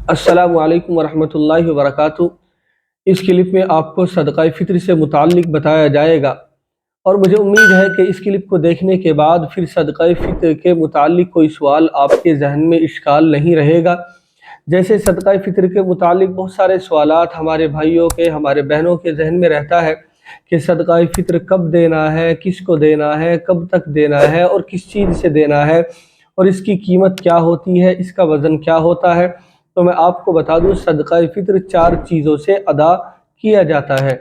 अस्सलामु अलैकुम वरहमतुल्लाहि वबरकातुहू। इस क्लिप में आपको सदक़ा फ़ित्र से मुताल्लिक़ बताया जाएगा और मुझे उम्मीद है कि इस क्लिप को देखने के बाद फिर सदक़ा फ़ित्र के मुताल्लिक़ कोई सवाल आपके ज़हन में इश्काल नहीं रहेगा। जैसे सदक़ा फ़ित्र के मुताल्लिक़ बहुत सारे सवालात हमारे भाइयों के, हमारे बहनों के ज़हन में रहता है कि सदक़ा फ़ित्र कब देना है, किसको देना है, कब तक देना है और किस चीज़ से देना है और इसकी कीमत क्या होती है, इसका वज़न क्या होता है। तो मैं आपको बता दूं, सदक़ा फ़ित्र 4 चीज़ों से अदा किया जाता है,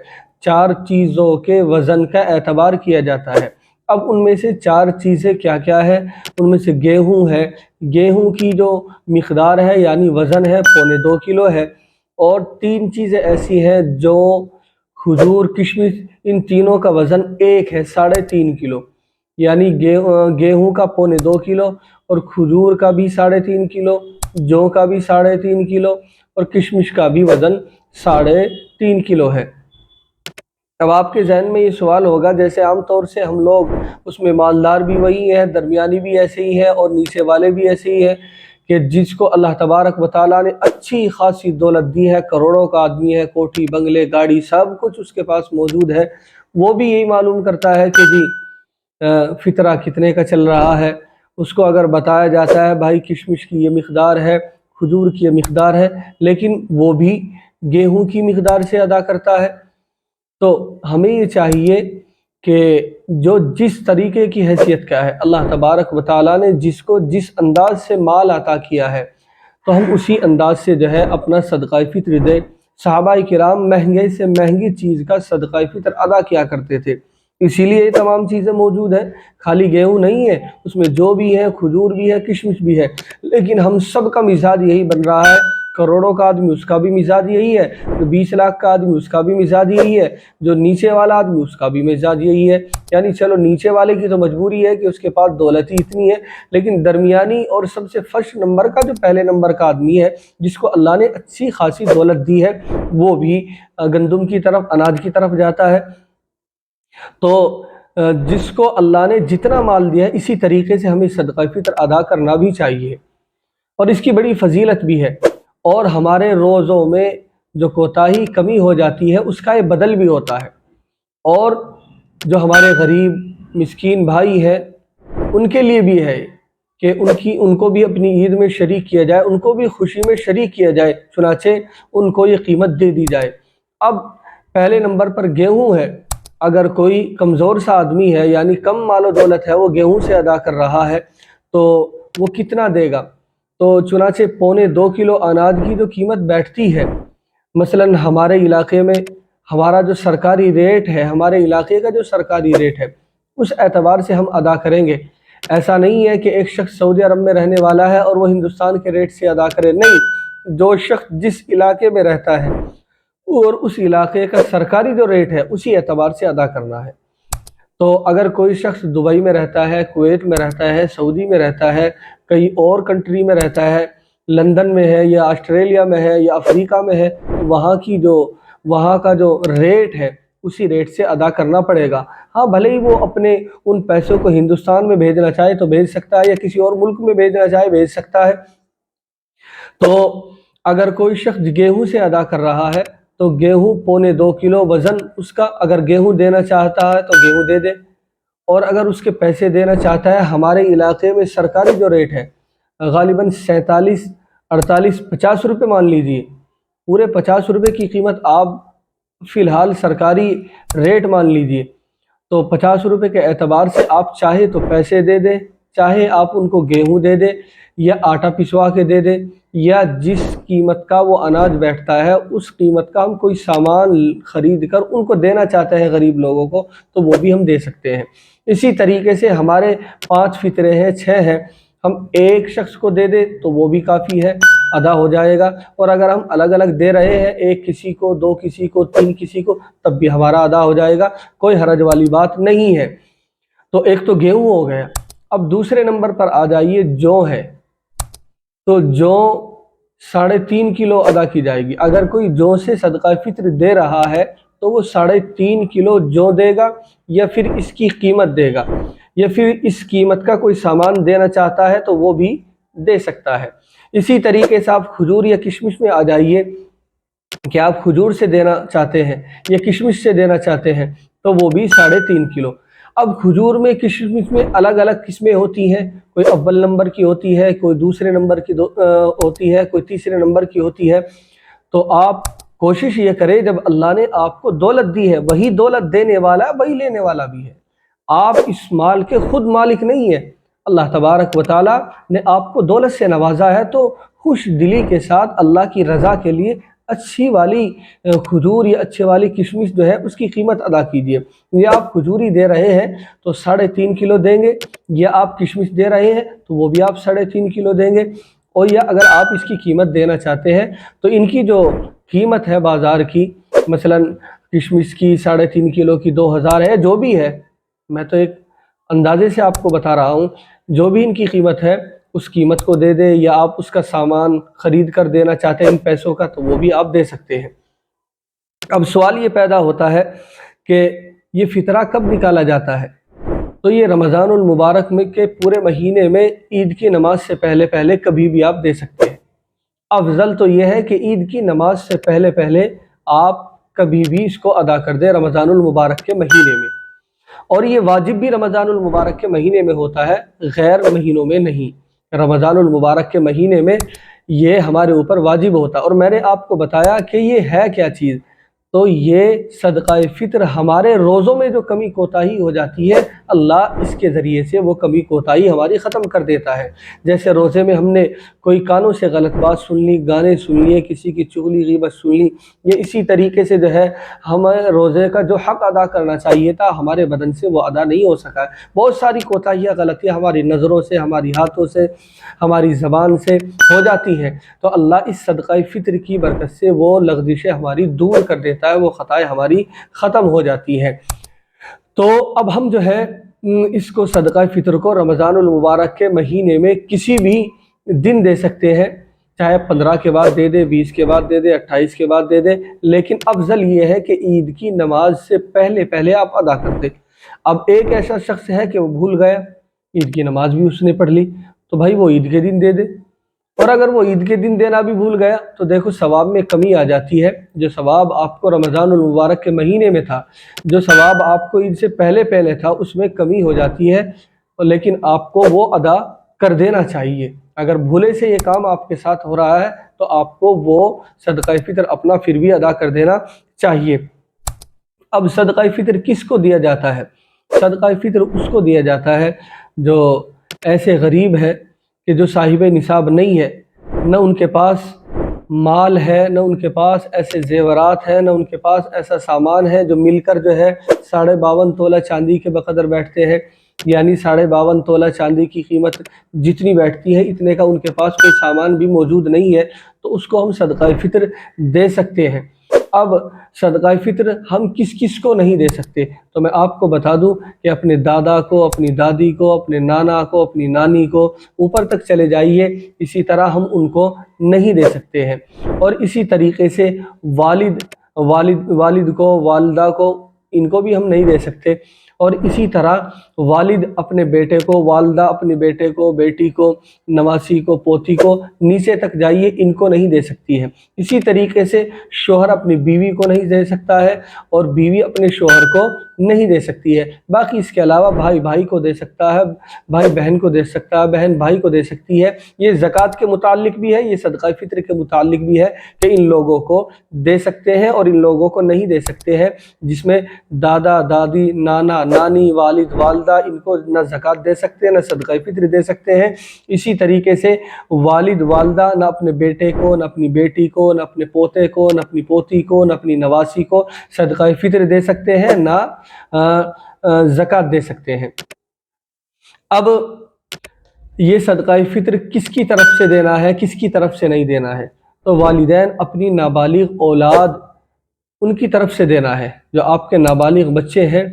4 चीज़ों के वज़न का एतबार किया जाता है। अब उनमें से 4 चीज़ें क्या क्या है? उनमें से गेहूँ है, गेहूँ की जो मिक़दार है यानी वज़न है 2.25 किलो है। और 3 चीज़ें ऐसी हैं जो खजूर, किशमिश, इन तीनों का वज़न एक है, 3.5 किलो। यानी गेहूँ का 2.25 किलो और खजूर का भी 3.5 किलो, जौ का भी 3.5 किलो और किशमिश का भी वज़न 3.5 किलो है। अब आपके जहन में ये सवाल होगा, जैसे आम तौर से हम लोग उसमें मालदार भी वही है, दरमियानी भी ऐसे ही है और नीचे वाले भी ऐसे ही है कि जिसको अल्लाह तबारक व तआला ने अच्छी खासी दौलत दी है, करोड़ों का आदमी है, कोठी बंगले गाड़ी सब कुछ उसके पास मौजूद है, वो भी यही मालूम करता है कि जी फ़ितरा कितने का चल रहा है। उसको अगर बताया जाता है भाई किशमिश की ये मिक़दार है, खजूर की ये मिक़दार है, लेकिन वो भी गेहूं की मिक़दार से अदा करता है। तो हमें ये चाहिए कि जो जिस तरीके की हैसियत का है, अल्लाह तबारक व तआला ने जिसको जिस अंदाज से माल अता किया है, तो हम उसी अंदाज से जो है अपना सदक़ा फ़ित्र दें। सहाबाए किराम महंगे से महंगी चीज़ का सदक़ा फ़ित्र अदा किया करते थे, इसीलिए ये तमाम चीज़ें मौजूद हैं। खाली गेहूँ नहीं है, उसमें जौ भी है, खजूर भी है, किशमिश भी है। लेकिन हम सब का मिजाज यही बन रहा है, करोड़ों का आदमी उसका भी मिजाज यही है, जो 20 लाख का आदमी उसका भी मिजाज यही है, जो नीचे वाला आदमी उसका भी मिजाज यही है। यानी चलो नीचे वाले की तो मजबूरी है कि उसके पास दौलत ही इतनी है, लेकिन दरमियानी और सबसे फर्स्ट नंबर का जो पहले नंबर का आदमी है, जिसको अल्लाह ने अच्छी खासी दौलत दी है, वो भी गंदम की तरफ, अनाज की तरफ जाता है। तो जिसको अल्लाह ने जितना माल दिया है, इसी तरीके से हमें सदक़ा फ़ित्र अदा करना भी चाहिए और इसकी बड़ी फजीलत भी है। और हमारे रोज़ों में जो कोताही कमी हो जाती है उसका ये बदल भी होता है। और जो हमारे गरीब मिस्कीन भाई हैं उनके लिए भी है कि उनको भी अपनी ईद में शरीक किया जाए, उनको भी खुशी में शरीक किया जाए, चुनाचे उनको ये कीमत दे दी जाए। अब पहले नंबर पर गेहूँ है। अगर कोई कमज़ोर सा आदमी है यानी कम मालो दौलत है, वो गेहूँ से अदा कर रहा है, तो वो कितना देगा? तो चुनाचे 2.25 किलो अनाज की जो कीमत बैठती है, मसलन हमारे इलाके में हमारा जो सरकारी रेट है, हमारे इलाके का जो सरकारी रेट है, उस एतबार से हम अदा करेंगे। ऐसा नहीं है कि एक शख्स सऊदी अरब में रहने वाला है और वो हिंदुस्तान के रेट से अदा करे, नहीं। जो शख्स जिस इलाके में रहता है और उस इलाके का सरकारी जो रेट है उसी एतबार से अदा करना है। तो अगर कोई शख्स दुबई में रहता है, कुवैत में रहता है, सऊदी में रहता है, कहीं और कंट्री में रहता है, लंदन में है या ऑस्ट्रेलिया में है या अफ्रीका में है, तो वहाँ का जो रेट है उसी रेट से अदा करना पड़ेगा। हाँ, भले ही वो अपने उन पैसों को हिंदुस्तान में भेजना चाहे तो भेज सकता है या किसी और मुल्क में भेजना चाहे भेज सकता है। तो अगर कोई शख्स गेहूँ से अदा कर रहा है तो गेहूँ 2.25 किलो वज़न उसका, अगर गेहूँ देना चाहता है तो गेहूँ दे दे। और अगर उसके पैसे देना चाहता है, हमारे इलाके में सरकारी जो रेट है गालिबन 47, 48, 50 रुपये मान लीजिए, पूरे 50 रुपये की कीमत आप फ़िलहाल सरकारी रेट मान लीजिए। तो 50 रुपये के एतबार से आप चाहे तो पैसे दे दें, चाहे आप उनको गेहूँ दे दें या आटा पिसवा के दे दें, या जिस कीमत का वो अनाज बैठता है उस कीमत का हम कोई सामान ख़रीद कर उनको देना चाहते हैं गरीब लोगों को, तो वो भी हम दे सकते हैं। इसी तरीके से हमारे 5 फ़ितरे हैं, 6 हैं, हम एक शख्स को दे दें तो वो भी काफ़ी है, अदा हो जाएगा। और अगर हम अलग अलग दे रहे हैं, एक किसी को, 2 किसी को, 3 किसी को, तब भी हमारा अदा हो जाएगा, कोई हरज वाली बात नहीं है। तो एक तो गेहूँ हो गया। अब दूसरे नंबर पर आ जाइए, जौ है। तो जौ 3.5 किलो अदा की जाएगी। अगर कोई जौ से सदक़ा फ़ित्र दे रहा है तो वो 3.5 किलो जौ देगा, या फिर इसकी कीमत देगा, या फिर इस कीमत का कोई सामान देना चाहता है तो वो भी دے سکتا ہے۔ اسی طریقے سے آپ کھجور یا کشمش میں آ جائیے کہ آپ کھجور سے دینا چاہتے ہیں یا کشمش سے دینا چاہتے ہیں تو وہ بھی 3.5 کلو۔ اب کھجور میں کشمش میں الگ الگ قسمیں ہوتی ہیں، کوئی اول نمبر کی ہوتی ہے، کوئی دوسرے نمبر کی ہوتی ہے، کوئی تیسرے نمبر کی ہوتی ہے۔ تو آپ کوشش یہ کریں، جب اللہ نے آپ کو دولت دی ہے، وہی دولت دینے والا وہی لینے والا بھی ہے، آپ اس مال کے خود مالک نہیں ہیں۔ اللہ تبارک و تعالیٰ نے آپ کو دولت سے نوازا ہے تو خوش دلی کے ساتھ اللہ کی رضا کے لیے اچھی والی کھجور یا اچھی والی کشمش جو ہے اس کی قیمت ادا کیجیے۔ یا آپ کھجوری دے رہے ہیں تو 3.5 کلو دیں گے، یا آپ کشمش دے رہے ہیں تو وہ بھی آپ 3.5 کلو دیں گے، اور یا اگر آپ اس کی قیمت دینا چاہتے ہیں تو ان کی جو قیمت ہے بازار کی، مثلا کشمش کی 3.5 کلو کی 2000 ہے، جو بھی ہے، میں تو ایک اندازے سے آپ کو بتا رہا ہوں، جو بھی ان کی قیمت ہے اس قیمت کو دے دے، یا آپ اس کا سامان خرید کر دینا چاہتے ہیں ان پیسوں کا تو وہ بھی آپ دے سکتے ہیں۔ اب سوال یہ پیدا ہوتا ہے کہ یہ فطرہ کب نکالا جاتا ہے؟ تو یہ رمضان المبارک میں کے پورے مہینے میں عید کی نماز سے پہلے پہلے کبھی بھی آپ دے سکتے ہیں۔ افضل تو یہ ہے کہ عید کی نماز سے پہلے پہلے آپ کبھی بھی اس کو ادا کر دیں رمضان المبارک کے مہینے میں، اور یہ واجب بھی رمضان المبارک کے مہینے میں ہوتا ہے، غیر مہینوں میں نہیں۔ رمضان المبارک کے مہینے میں یہ ہمارے اوپر واجب ہوتا ہے، اور میں نے آپ کو بتایا کہ یہ ہے کیا چیز، تو یہ صدقہ فطر ہمارے روزوں میں جو کمی کوتاہی ہو جاتی ہے، اللہ اس کے ذریعے سے وہ کمی کوتاہی ہماری ختم کر دیتا ہے۔ جیسے روزے میں ہم نے کوئی کانوں سے غلط بات سن لی، گانے سن لیے، کسی کی چغلی غیبت سن لی، یہ اسی طریقے سے جو ہے ہمیں روزے کا جو حق ادا کرنا چاہیے تھا ہمارے بدن سے وہ ادا نہیں ہو سکا ہے۔ بہت ساری کوتاہیاں غلطیاں ہماری نظروں سے، ہماری ہاتھوں سے، ہماری زبان سے ہو جاتی ہیں، تو اللہ اس صدقہ فطر کی برکت سے وہ لغزشیں ہماری دور کر دیتا ہے، وہ خطائیں ہماری ختم ہو جاتی ہیں۔ تو اب ہم جو ہے اس کو صدقہ فطر کو رمضان المبارک کے مہینے میں کسی بھی دن دے سکتے ہیں، چاہے 15 کے بعد دے دے، 20 کے بعد دے دے، 28 کے بعد دے دے، لیکن افضل یہ ہے کہ عید کی نماز سے پہلے پہلے آپ ادا کر دیں۔ اب ایک ایسا شخص ہے کہ وہ بھول گیا، عید کی نماز بھی اس نے پڑھ لی، تو بھائی وہ عید کے دن دے دے، اور اگر وہ عید کے دن دینا بھی بھول گیا تو دیکھو ثواب میں کمی آ جاتی ہے۔ جو ثواب آپ کو رمضان المبارک کے مہینے میں تھا، جو ثواب آپ کو عید سے پہلے پہلے تھا، اس میں کمی ہو جاتی ہے، لیکن آپ کو وہ ادا کر دینا چاہیے۔ اگر بھولے سے یہ کام آپ کے ساتھ ہو رہا ہے تو آپ کو وہ صدقہ فطر اپنا پھر بھی ادا کر دینا چاہیے۔ اب صدقہ فطر کس کو دیا جاتا ہے؟ صدقہ فطر اس کو دیا جاتا ہے جو ایسے غریب ہے کہ جو صاحب نصاب نہیں ہے، نہ ان کے پاس مال ہے، نہ ان کے پاس ایسے زیورات ہیں، نہ ان کے پاس ایسا سامان ہے جو مل کر جو ہے 52.5 تولہ چاندی کے بقدر بیٹھتے ہیں، یعنی 52.5 تولہ چاندی کی قیمت جتنی بیٹھتی ہے اتنے کا ان کے پاس کوئی سامان بھی موجود نہیں ہے، تو اس کو ہم صدقہ فطر دے سکتے ہیں۔ اب صدقہ فطر ہم کس کس کو نہیں دے سکتے؟ تو میں آپ کو بتا دوں کہ اپنے دادا کو، اپنی دادی کو، اپنے نانا کو، اپنی نانی کو، اوپر تک چلے جائیے، اسی طرح ہم ان کو نہیں دے سکتے ہیں۔ اور اسی طریقے سے والد کو، والدہ کو، ان کو بھی ہم نہیں دے سکتے، اور اسی طرح والد اپنے بیٹے کو، والدہ اپنے بیٹے کو، بیٹی کو، نواسی کو، پوتی کو، نیچے تک جائیے، ان کو نہیں دے سکتی ہے۔ اسی طریقے سے شوہر اپنی بیوی کو نہیں دے سکتا ہے، اور بیوی اپنے شوہر کو نہیں دے سکتی ہے۔ باقی اس کے علاوہ بھائی بھائی کو دے سکتا ہے، بھائی بہن کو دے سکتا ہے، بہن بھائی کو دے سکتی ہے۔ یہ زکوٰۃ کے متعلق بھی ہے، یہ صدقہ فطر کے متعلق بھی ہے کہ ان لوگوں کو دے سکتے ہیں اور ان لوگوں کو نہیں دے سکتے ہیں، جس میں دادا، دادی، نانا، نانی، والد، والدہ، ان کو نہ زکوٰۃ دے سکتے ہیں، نہ صدقہ فطر دے سکتے ہیں۔ اسی طریقے سے والد، والدہ نہ اپنے بیٹے کو، نہ اپنی بیٹی کو، نہ اپنے پوتے کو، نہ اپنی پوتی کو، نہ اپنی نواسی کو صدقہ فطر دے سکتے ہیں، نہ زکوٰۃ دے سکتے ہیں۔ اب یہ صدقہ فطر کس کی طرف سے دینا ہے، کس کی طرف سے نہیں دینا ہے؟ تو والدین اپنی نابالغ اولاد ان کی طرف سے دینا ہے، جو آپ کے نابالغ بچے ہیں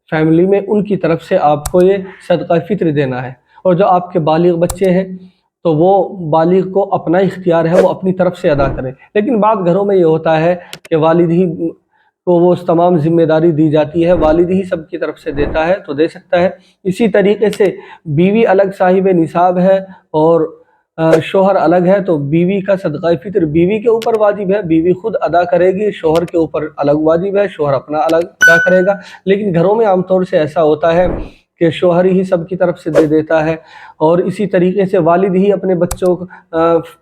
فیملی میں، ان کی طرف سے آپ کو یہ صدقہ فطر دینا ہے۔ اور جو آپ کے بالغ بچے ہیں تو وہ بالغ کو اپنا اختیار ہے، وہ اپنی طرف سے ادا کریں۔ لیکن بعض گھروں میں یہ ہوتا ہے کہ والد ہی کو وہ تمام ذمہ داری دی جاتی ہے، والد ہی سب کی طرف سے دیتا ہے تو دے سکتا ہے۔ اسی طریقے سے بیوی الگ صاحب نصاب ہے اور शोहर अलग है तो बीवी का सदका फितर बीवी के ऊपर वाजिब है, बीवी खुद अदा करेगी, शोहर के ऊपर अलग वाजिब है, शोहर अपना अलग अदा करेगा। लेकिन घरों में आमतौर से ऐसा होता है कि शोहर ही सबकी तरफ से दे देता है, और इसी तरीके से वालिद ही अपने बच्चों को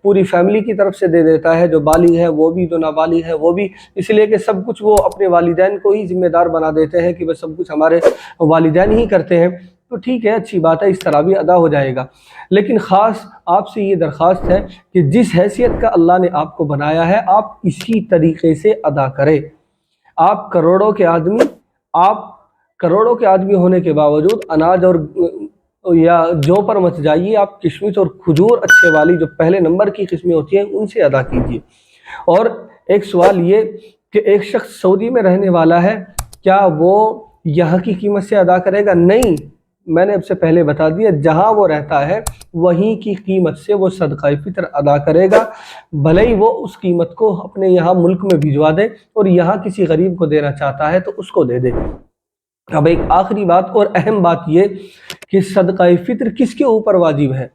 पूरी फैमिली की तरफ से दे देता है, जो बालिग है वो भी, जो नाबालिग है वो भी, इसलिए कि सब कुछ वो अपने वालिदैन को ही जिम्मेदार बना देते हैं कि बस सब कुछ हमारे वालिदैन ही करते हैं। तो ठीक है, अच्छी बात है, इस तरह भी अदा हो जाएगा। लेकिन ख़ास आपसे ये दरख्वास्त है कि जिस हैसियत का अल्लाह ने आपको बनाया है, आप इसी तरीके से अदा करें। आप करोड़ों के आदमी होने के बावजूद अनाज और या जौ पर मत जाइए, आप किशमिश और खजूर अच्छे वाली जो पहले नंबर की किस्में होती हैं उनसे अदा कीजिए। और एक सवाल ये कि एक शख्स सऊदी में रहने वाला है, क्या वो यहाँ की कीमत से अदा करेगा? नहीं, मैंने आपसे पहले बता दिया, जहाँ वो रहता है वहीं की कीमत से वो सदका फितर अदा करेगा, भले ही वो उस कीमत को अपने यहाँ मुल्क में भिजवा दे और यहाँ किसी गरीब को देना चाहता है तो उसको दे दे। अब एक आखिरी बात और अहम बात ये कि सदका फितर किसके ऊपर वाजिब है।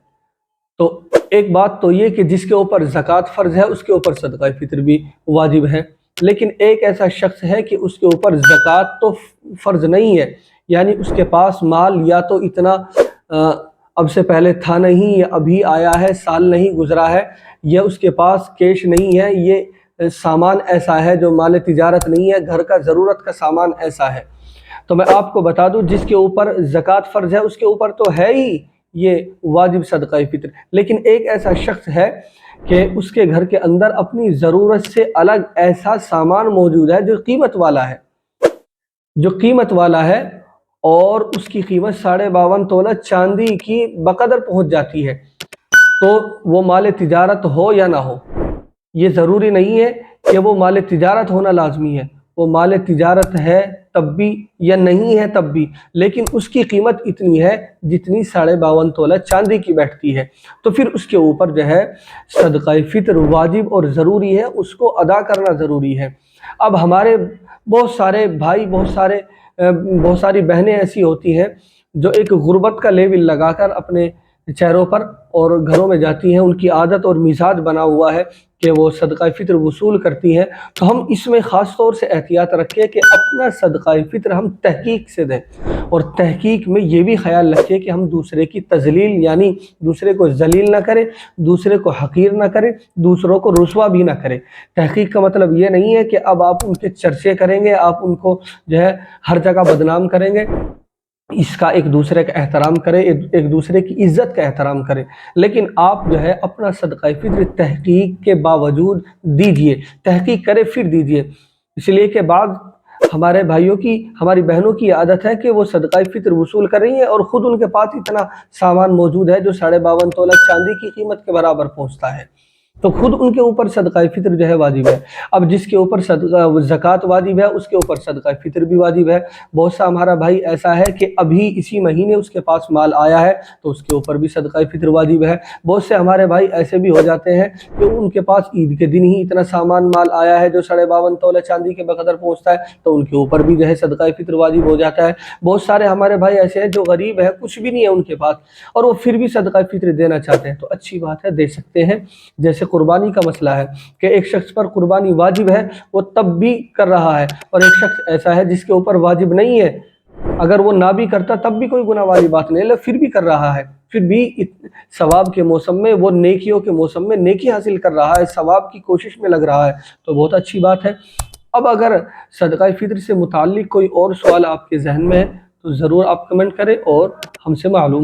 तो एक बात तो ये कि जिसके ऊपर ज़कात फ़र्ज़ है उसके ऊपर सदका फितर भी वाजिब है, लेकिन एक ऐसा शख्स है कि उसके ऊपर ज़कात तो फ़र्ज़ नहीं है, यानी उसके पास माल या तो इतना अब से पहले था नहीं, या अभी आया है, साल नहीं गुज़रा है, या उसके पास कैश नहीं है, ये सामान ऐसा है जो माल तिजारत नहीं है, घर का ज़रूरत का सामान ऐसा है। तो मैं आपको बता दूं, जिसके ऊपर ज़कात फ़र्ज़ है उसके ऊपर तो है ही ये वाजिब सदका फितर, लेकिन एक ऐसा शख्स है कि उसके घर के अंदर अपनी ज़रूरत से अलग ऐसा सामान मौजूद है जो कीमत वाला है और उसकी कीमत 52.5 तोला चांदी की बकदर पहुंच जाती है, तो वो माल तिजारत हो या ना हो, ये ज़रूरी नहीं है कि वो माल तिजारत होना लाजमी है, वो माल तिजारत है तब भी या नहीं है तब भी, लेकिन उसकी कीमत इतनी है जितनी 52.5 तोला चांदी की बैठती है, तो फिर उसके ऊपर जो है सदका फितर वाजिब और ज़रूरी है, उसको अदा करना ज़रूरी है। अब हमारे बहुत सारे भाई, बहुत सारी बहनें ऐसी होती हैं जो एक गुर्बत का लेबिल लगाकर अपने चेहरों पर और घरों में जाती हैं, उनकी आदत और मिजाज बना हुआ है कि वो सदका फितर वसूल करती हैं। तो हम इसमें ख़ास तौर से एहतियात रखें कि अपना सदका फितर हम तहकीक से दें, और तहकीक में ये भी ख्याल रखें कि हम दूसरे की तजलील यानी दूसरे को जलील ना करें, दूसरे को हकीर ना करें, दूसरों को रुसवा भी ना करें। तहकीक का मतलब ये नहीं है कि अब आप उनके चर्चे करेंगे, आप उनको जो है हर जगह बदनाम करेंगे, इसका एक दूसरे का एहतराम करें, एक दूसरे की इज़्ज़त का एहतराम करें, लेकिन आप जो है अपना सदका फितर तहकीक के बावजूद दीजिए, तहकीक करें फिर दीजिए। इसलिए कि बाद हमारे भाइयों की, हमारी बहनों की आदत है कि वो सदका फितर वसूल कर रही हैं और ख़ुद उनके पास इतना सामान मौजूद है जो 52.5 तोला चांदी की कीमत के बराबर पहुँचता है, तो खुद उनके ऊपर सदका फितर जो है वाजिब है। अब जिसके ऊपर ज़कात वाजिब है उसके ऊपर सदका फितर भी वाजिब है। बहुत सा हमारा भाई ऐसा है कि अभी इसी महीने उसके पास माल आया है तो उसके ऊपर भी सदका फितर वाजिब है। बहुत से हमारे भाई ऐसे भी हो जाते हैं कि उनके पास ईद के दिन ही इतना सामान माल आया है जो 52.5 तोला चांदी के बकदर पहुँचता है, तो उनके ऊपर भी जो है सदका फितर वाजिब हो जाता है। बहुत सारे हमारे भाई ऐसे हैं जो गरीब है, कुछ भी नहीं है उनके पास, और वो फिर भी सदका फितर देना चाहते हैं, तो अच्छी बात है, दे सकते हैं। जैसे कुर्बानी का मसला है कि एक शख्स पर कुर्बानी वाजिब है, वो तब भी कर रहा है, और एक शख्स ऐसा है जिसके ऊपर वाजिब नहीं है, अगर वो ना भी करता तब भी कोई गुनाह वाली बात नहीं है, फिर भी कर रहा है, फिर भी सवाब के मौसम में, वो नेकियों के मौसम में नेकी हासिल कर रहा है, सवाब की कोशिश में लग रहा है, तो बहुत अच्छी बात है। अब अगर सदका फितर से मुताल्लिक कोई और सवाल आपके जहन में है तो ज़रूर आप कमेंट करें और हमसे मालूम